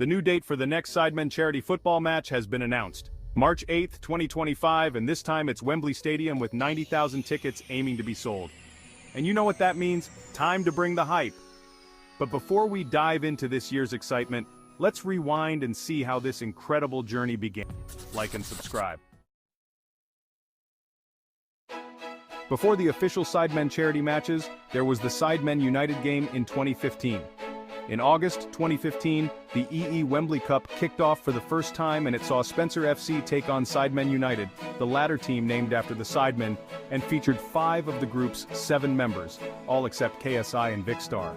The new date for the next Sidemen charity football match has been announced. March 8, 2025, and this time it's Wembley Stadium with 90,000 tickets aiming to be sold. And you know what that means? Time to bring the hype. But before we dive into this year's excitement, let's rewind and see how this incredible journey began. Like and subscribe. Before the official Sidemen charity matches, there was the Sidemen United game in 2015. In August 2015, the EE Wembley Cup kicked off for the first time, and it saw Spencer FC take on Sidemen United, the latter team named after the Sidemen, and featured 5 of the group's 7 members, all except KSI and Vicstar.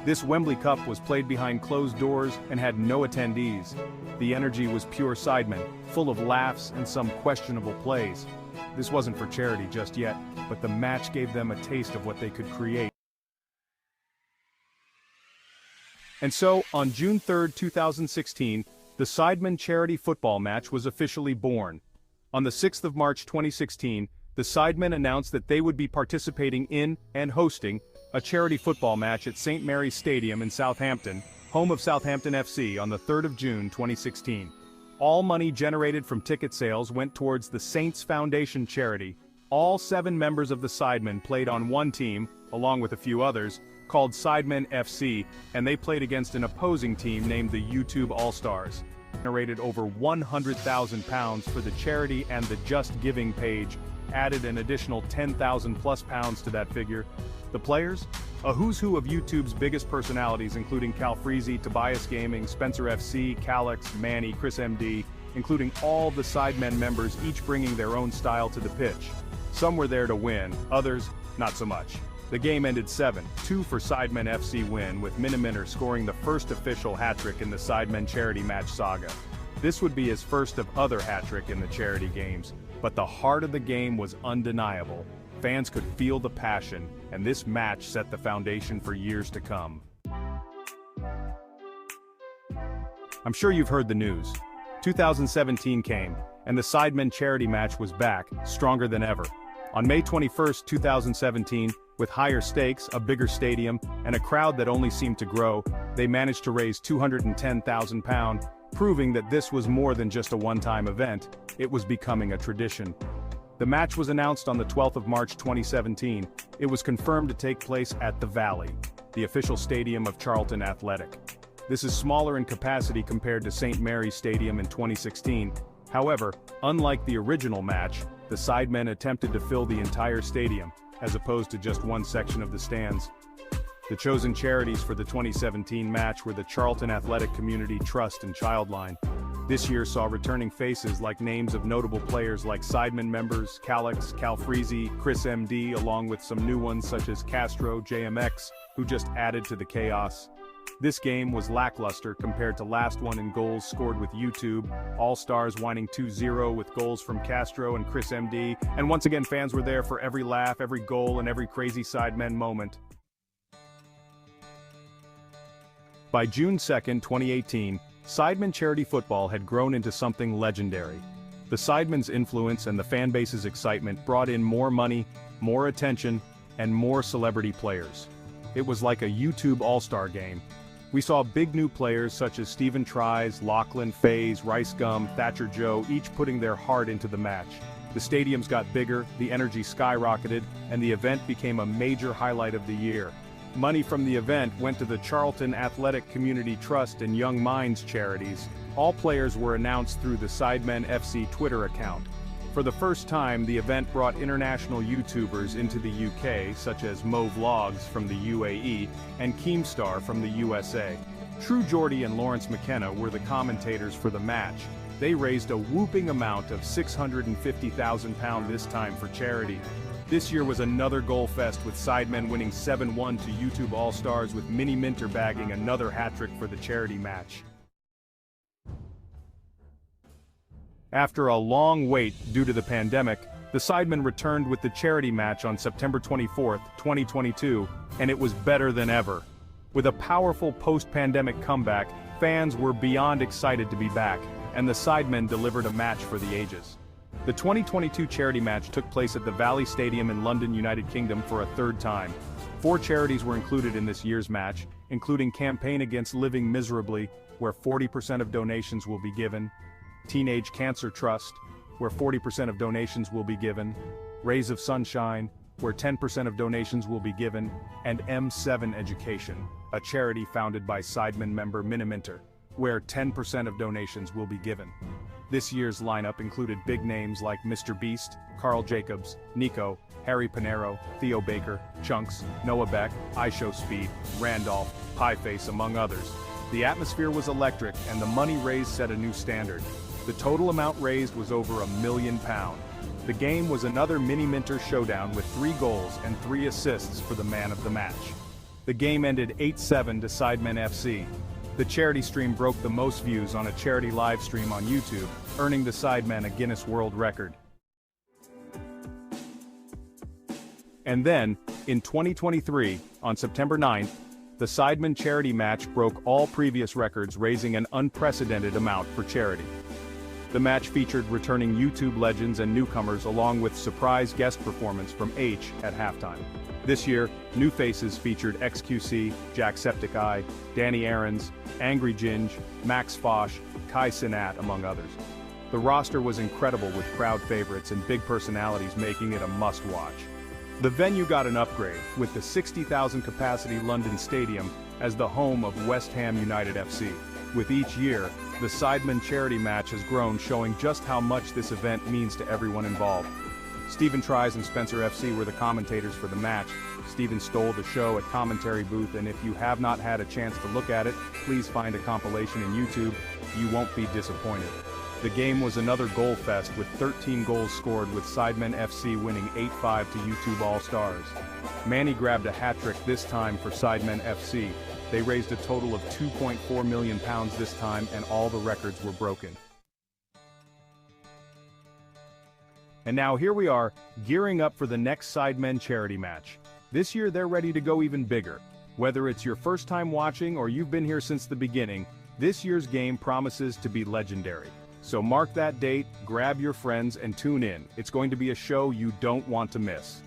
This Wembley Cup was played behind closed doors and had no attendees. The energy was pure Sidemen, full of laughs and some questionable plays. This wasn't for charity just yet, but the match gave them a taste of what they could create. And so, on June 3, 2016, the Sidemen charity football match was officially born. On the 6th of March 2016, the Sidemen announced that they would be participating in and hosting a charity football match at St. Mary's Stadium in Southampton, home of Southampton FC, on the 3rd of June 2016. All money generated from ticket sales went towards the Saints Foundation charity. All 7 members of the Sidemen played on one team, along with a few others, called Sidemen FC, and they played against an opposing team named the YouTube All-Stars. Generated over £100,000 for the charity, and the Just Giving page added an additional £10,000+ to that figure. The players? A who's who of YouTube's biggest personalities, including Calfreezy, Tobias Gaming, Spencer FC, Calix, Manny, Chris MD, including all the Sidemen members, each bringing their own style to the pitch. Some were there to win, others, not so much. The game ended 7-2 for Sidemen FC win, with Miniminter scoring the first official hat-trick in the Sidemen charity match saga. This would be his first of other hat-trick in the charity games, but the heart of the game was undeniable. Fans could feel the passion, and this match set the foundation for years to come. I'm sure you've heard the news. 2017 came, and the Sidemen charity match was back, stronger than ever. On May 21, 2017, with higher stakes, a bigger stadium, and a crowd that only seemed to grow, they managed to raise £210,000, proving that this was more than just a one-time event, it was becoming a tradition. The match was announced on the 12th of March 2017. It was confirmed to take place at the Valley, the official stadium of Charlton Athletic. This is smaller in capacity compared to St. Mary's Stadium in 2016. However, unlike the original match, the Sidemen attempted to fill the entire stadium, as opposed to just one section of the stands. The chosen charities for the 2017 match were the Charlton Athletic Community Trust and Childline. This year saw returning faces like names of notable players like Sidemen members, Calix, Calfreezy, Chris MD, along with some new ones such as Castro, JMX, who just added to the chaos. This game was lackluster compared to last one in goals scored with YouTube, All-Stars winning 2-0 with goals from Castro and Chris MD, and once again fans were there for every laugh, every goal, and every crazy Sidemen moment. By June 2, 2018, Sidemen charity football had grown into something legendary. The Sidemen's influence and the fanbase's excitement brought in more money, more attention, and more celebrity players. It was like a YouTube All-Star game. We saw big new players such as Stephen Tries, Lachlan, FaZe, Rice Gum, Thatcher Joe, each putting their heart into the match. The stadiums got bigger, the energy skyrocketed, and the event became a major highlight of the year. Money from the event went to the Charlton Athletic Community Trust and Young Minds charities. All players were announced through the Sidemen FC Twitter account. For the first time, the event brought international YouTubers into the UK, such as Mo Vlogs from the UAE, and Keemstar from the USA. True Geordie and Lawrence McKenna were the commentators for the match. They raised a whooping amount of £650,000 this time for charity. This year was another goal fest, with Sidemen winning 7-1 to YouTube All-Stars, with Miniminter bagging another hat-trick for the charity match. After a long wait due to the pandemic, the Sidemen returned with the charity match on September 24, 2022, and it was better than ever. With a powerful post-pandemic comeback, fans were beyond excited to be back, and the Sidemen delivered a match for the ages. The 2022 charity match took place at the Valley Stadium in London, United Kingdom for a third time. 4 charities were included in this year's match, including Campaign Against Living Miserably, where 40% of donations will be given, Teenage Cancer Trust, where 40% of donations will be given, Rays of Sunshine, where 10% of donations will be given, and M7 Education, a charity founded by Sidemen member Miniminter, where 10% of donations will be given. This year's lineup included big names like Mr. Beast, Carl Jacobs, Nico, Harry Panero, Theo Baker, Chunks, Noah Beck, iShowSpeed, Randolph, Pieface, among others. The atmosphere was electric and the money raised set a new standard. The total amount raised was over £1 million. The game was another Mini-Minter showdown with 3 goals and 3 assists for the man of the match. The game ended 8-7 to Sidemen FC. The charity stream broke the most views on a charity live stream on YouTube, earning the Sidemen a Guinness World Record. And then, in 2023, on September 9th, the Sidemen charity match broke all previous records, raising an unprecedented amount for charity. The match featured returning YouTube legends and newcomers along with surprise guest performance from H at halftime. This year, new faces featured XQC, Jacksepticeye, Danny Aarons, Angry Ginge, Max Fosh, Kai Sinat, among others. The roster was incredible with crowd favorites and big personalities making it a must-watch. The venue got an upgrade, with the 60,000 capacity London Stadium as the home of West Ham United FC. With each year, the Sidemen charity match has grown, showing just how much this event means to everyone involved. Stephen Tries and Spencer FC were the commentators for the match. Stephen stole the show at commentary booth, and if you have not had a chance to look at it, please find a compilation in YouTube. You won't be disappointed. The game was another goal fest with 13 goals scored, with Sidemen FC winning 8-5 to YouTube All-Stars. Manny grabbed a hat-trick this time for Sidemen FC. They raised a total of £2.4 million this time, and all the records were broken. And now here we are, gearing up for the next Sidemen charity match. This year they're ready to go even bigger. Whether it's your first time watching or you've been here since the beginning, this year's game promises to be legendary. So mark that date, grab your friends, and tune in. It's going to be a show you don't want to miss.